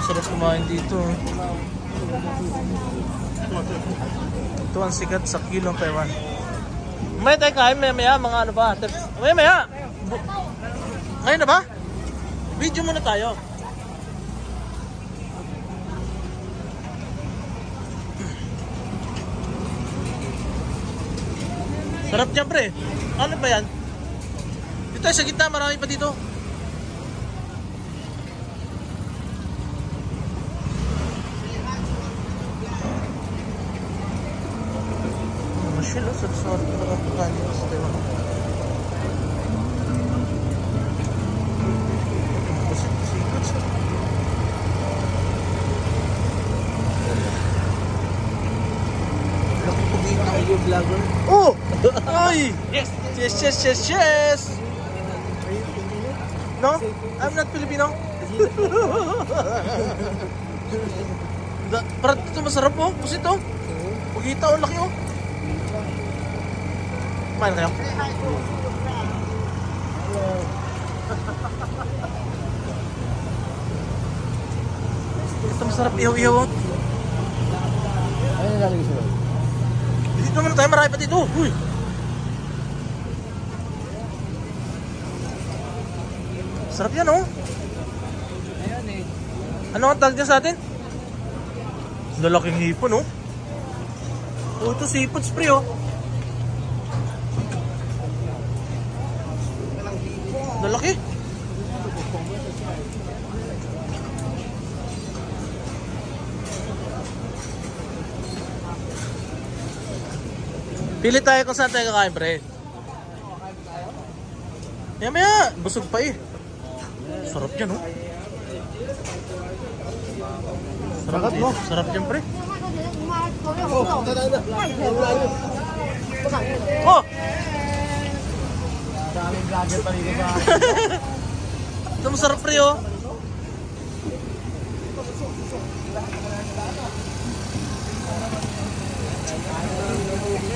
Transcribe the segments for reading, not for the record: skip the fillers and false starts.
Sarap kumain dito. Ito ang sikat sa kilong Taiwan. May tayo kain maya mga ano ba? Maya! Ngayon na ba? Video muna tayo. Sarap niya pre. Ano ba yan? Dito sa gitna, marami pa dito. Masyalo sa sarap na kapukan sa Taiwan. Vlogger. Oh! Ay! Yes! Yes, yes, yes, yes! No? I'm not Filipino. Parang ito masarap oh. Pusit oh. Pagkita oh, laki oh. Kumain kayo? Ito masarap ihaw-ihaw oh. Ano nalalagay sa'yo? Dito naman tayo, marami pa dito. Uy! Sarap yan oh. Ayan eh. Ano ang tag niya sa atin? Lalaking hipon oh. Oh, ito seafood spray oh. Lalaki. Pili tayo kung saan tayo kakain pre. Maya, busog pa eh. Sarap yan oh. Sarap mo. Sarap yan pre. Oh! Daming vlogger pa rin ba? Ito masarap pre oh.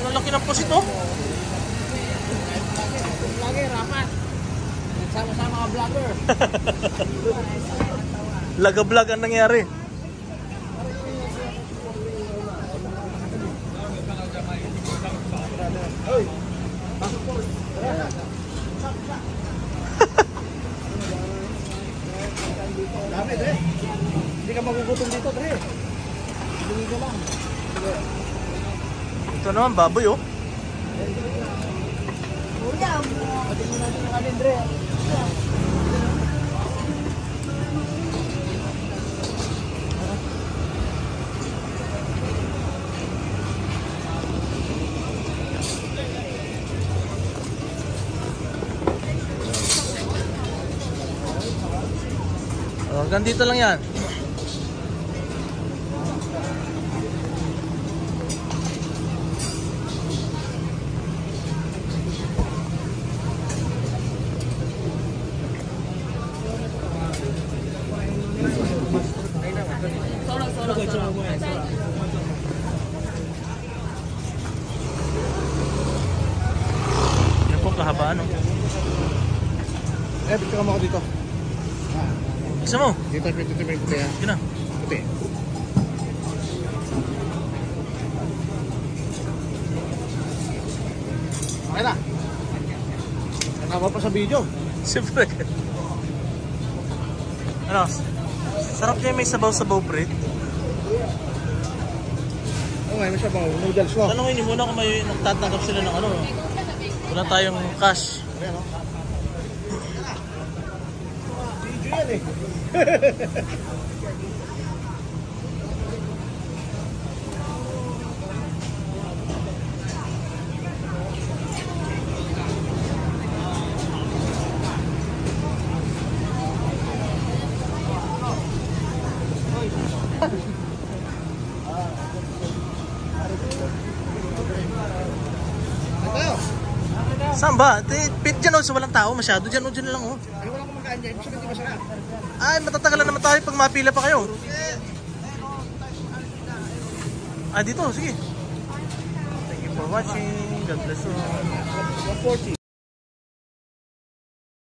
Ang laki ng pusit oh. Vlogger, rapat. Sama-sama mga vlogger. Laga-vlog ang nangyari. Dami, Dre. Hindi ka magugutom dito, Dre. Hindi ka lang. Ito naman baboy oh. Kuya, pati mo natin ang alin, Dre. Hanggang dito lang yan. Yan po kahabaan oh. Picture mo ako dito. Isa mo? Dito, puti yan. Yun na. Puti. Okay na. Nakaba pa sa video. Siyempre. Ano? Sarap niya may sabaw-sabaw pre. Oo nga, may sabaw. Noodles mo. Tanongin niyo muna kung may nagtatanggap sila ng ano. Wala tayong cash. Ayan o. Video yan eh. Saan ba? Pit dyan o, so walang tao masyado. Dyan o, dyan lang o. Ay, wala akong magkaan dyan. Gusto ko di masarap. Ay, matatagalan naman tayo pag mapila pa kayo. Ah, dito, sige. Thank you for watching. God bless you. 140.